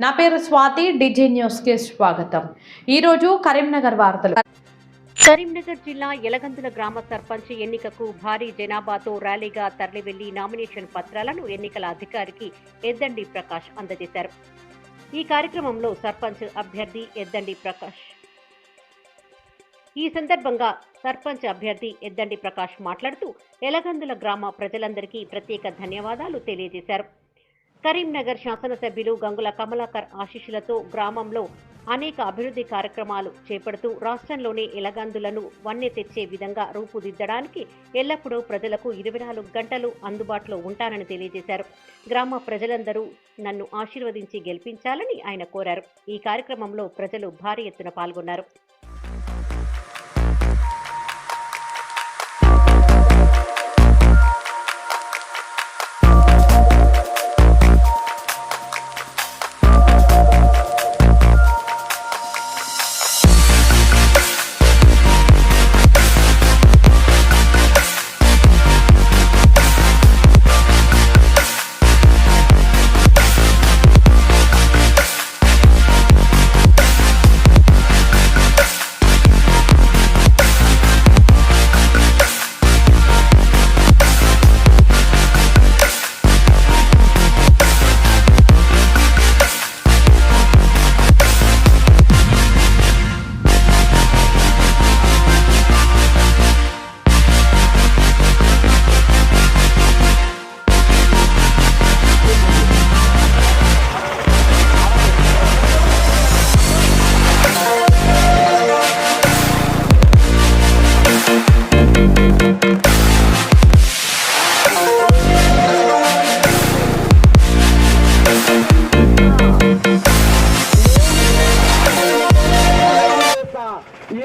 నా పేరు స్వాతి, డిజి న్యూస్ కి స్వాగతం. ఈ రోజు కరీంనగర్ వార్తలు. కరీంనగర్ జిల్లా యలగందుల గ్రామ సర్పంచ్ ఎన్నికకు భారీ జనాభాతో ర్యాలీగా తరలివెళ్లి నామినేషన్ పత్రాలను ఎన్నికల అధికారికి ఎద్దండి ప్రకాష్ అందజేశారు. ఈ కార్యక్రమంలో సర్పంచ్ అభ్యర్థి ఎద్దండి ప్రకాష్ మాట్లాడుతూ యలగందుల గ్రామ ప్రజలందరికీ ప్రత్యేక ధన్యవాదాలు తెలియజేశారు. కరీంనగర్ శాసనసభ్యులు గంగుల కమలాకర్ ఆశీస్సులతో గ్రామంలో అనేక అభివృద్ధి కార్యక్రమాలు చేపడుతూ రాష్ట్రంలోనే యలగందులను వన్నె తెచ్చే విధంగా రూపుదిద్దడానికి ఎల్లప్పుడూ ప్రజలకు 24 గంటలు అందుబాటులో ఉంటానని తెలియజేశారు. గ్రామ ప్రజలందరూ నన్ను ఆశీర్వదించి గెలిపించాలని ఆయన కోరారు. ఈ కార్యక్రమంలో ప్రజలు భారీ ఎత్తున పాల్గొన్నారు.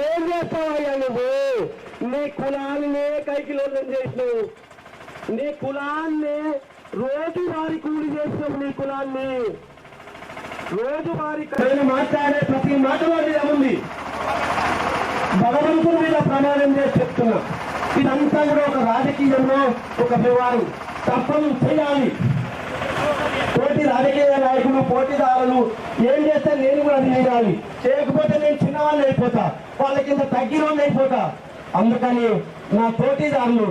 ఏం చేస్తావయ్యా నువ్వు? నీ కులాన్ని కైకిలోళ్ళం చేసినావు, నీ కులాన్ని రోజువారి కూలి చేసినావు, నీ కులాన్ని రోజువారి మాట్లాడే ప్రతి మాటలో ఉంది. భగవంతుని మీద ప్రమాణం చేసి చెప్తున్నా, ఇదంతా కూడా ఒక రాజకీయంలో ఒక వ్యవహారం తప్పని చేయాలి. పోటీ రాజకీయ నాయకులు పోటీదారులు ఏం చేస్తే నేను కూడా అది చేయాలి. చేయకపోతే నేను చిన్నవాళ్ళు అయిపోతా, వాళ్ళ కింద తగ్గినోళ్ళు అయిపోతా. అందుకని నా పోటీదారులు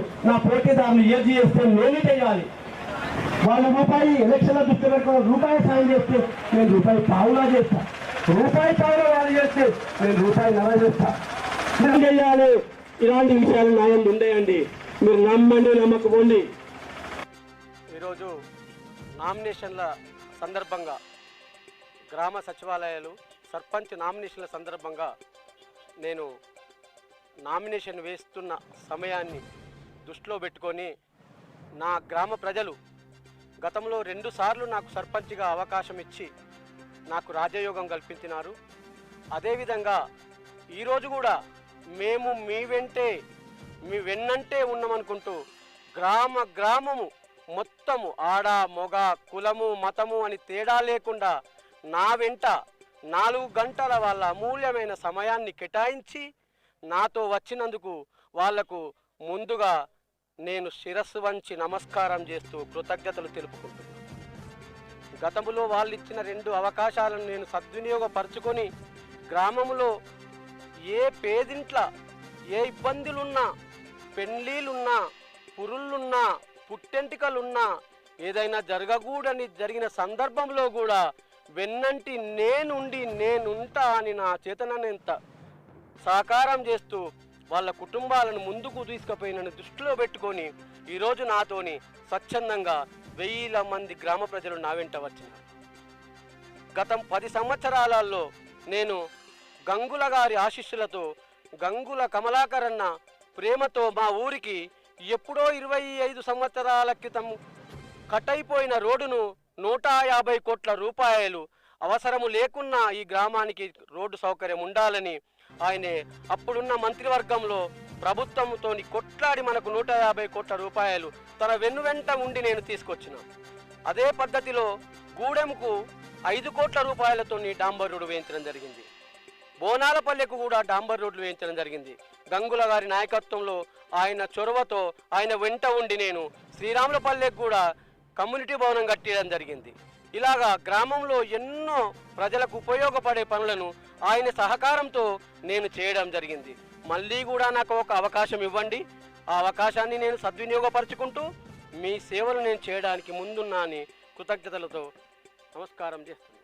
ఏది చేస్తే నేను చేయాలి. వాళ్ళు రూపాయి ఎలక్షన్ల దృష్టి పెట్టుకుని రూపాయి సాయం చేస్తే నేను రూపాయి పావులా చేస్తా, రూపాయి పావులా వాళ్ళు చేస్తే నేను రూపాయి నర చేస్తా. నేను చేయాలి. ఇలాంటి విషయాలు న్యాయం ఉండేయండి. మీరు నమ్మండి, నమ్మకపోండి. ఈరోజు నామినేషన్ల సందర్భంగా గ్రామ సచివాలయాలు సర్పంచ్ నామినేషన్ల సందర్భంగా నేను నామినేషన్ వేస్తున్న సమయాన్ని దృష్టిలో పెట్టుకొని నా గ్రామ ప్రజలు గతంలో 2 సార్లు నాకు సర్పంచ్గా అవకాశం ఇచ్చి నాకు రాజయోగం కల్పించినారు. అదేవిధంగా ఈరోజు కూడా మేము మీ వెన్నంటే ఉన్నామనుకుంటూ గ్రామము మొత్తము ఆడ మొగ కులము మతము అని తేడా లేకుండా నా వెంట 4 గంటల వాళ్ళ అమూల్యమైన సమయాన్ని కేటాయించి నాతో వచ్చినందుకు వాళ్లకు ముందుగా నేను శిరస్సు వంచి నమస్కారం చేస్తూ కృతజ్ఞతలు తెలుపుకుంటున్నాను. గతంలో వాళ్ళు ఇచ్చిన 2 అవకాశాలను నేను సద్వినియోగపరుచుకొని గ్రామంలో ఏ పేదింట్ల ఏ ఇబ్బందులున్నా, పెళ్లిళ్ళున్నా, పురుళ్ళున్నా, పుట్టెంటికలున్నా, ఏదైనా జరిగిన సందర్భంలో కూడా వెన్నంటి నేనుంటా అని నా చేతనంత సహకారం చేస్తూ వాళ్ళ కుటుంబాలను ముందుకు తీసుకుపోయినని దృష్టిలో పెట్టుకొని ఈరోజు నాతోని స్వచ్ఛందంగా 1000 మంది గ్రామ ప్రజలు నా వెంట వచ్చినారు. గతం 10 సంవత్సరాలలో నేను గంగుల గారి ఆశీస్సులతో గంగుల కమలాకర్ అన్న ప్రేమతో మా ఊరికి ఎప్పుడో 25 సంవత్సరాల క్రితం కట్టయిపోయిన రోడ్డును 150 కోట్ల రూపాయలు అవసరము లేకున్నా ఈ గ్రామానికి రోడ్డు సౌకర్యం ఉండాలని ఆయనే అప్పుడున్న మంత్రివర్గంలో ప్రభుత్వంతో కొట్లాడి మనకు 150 కోట్ల రూపాయలు తన వెన్నువెంట ఉండి నేను తీసుకొచ్చిన. అదే పద్ధతిలో గూడెంకు 5 కోట్ల రూపాయలతో డాంబర్ రోడ్డు వేయించడం జరిగింది. బోనాలపల్లెకు కూడా డాంబర్ రోడ్లు వేయించడం జరిగింది. గంగుల గారి నాయకత్వంలో ఆయన చొరవతో ఆయన వెంట ఉండి నేను శ్రీరాములపల్లెకు కూడా కమ్యూనిటీ భవనం కట్టడం జరిగింది. ఇలాగా గ్రామంలో ఎన్నో ప్రజలకు ఉపయోగపడే పనులను ఆయన సహకారంతో నేను చేయడం జరిగింది. మళ్ళీ కూడా నాకు ఒక అవకాశం ఇవ్వండి. ఆ అవకాశాన్ని నేను సద్వినియోగపరుచుకుంటూ మీ సేవలు నేను చేయడానికి ముందున్నా అని కృతజ్ఞతలతో నమస్కారం చేస్తున్నాను.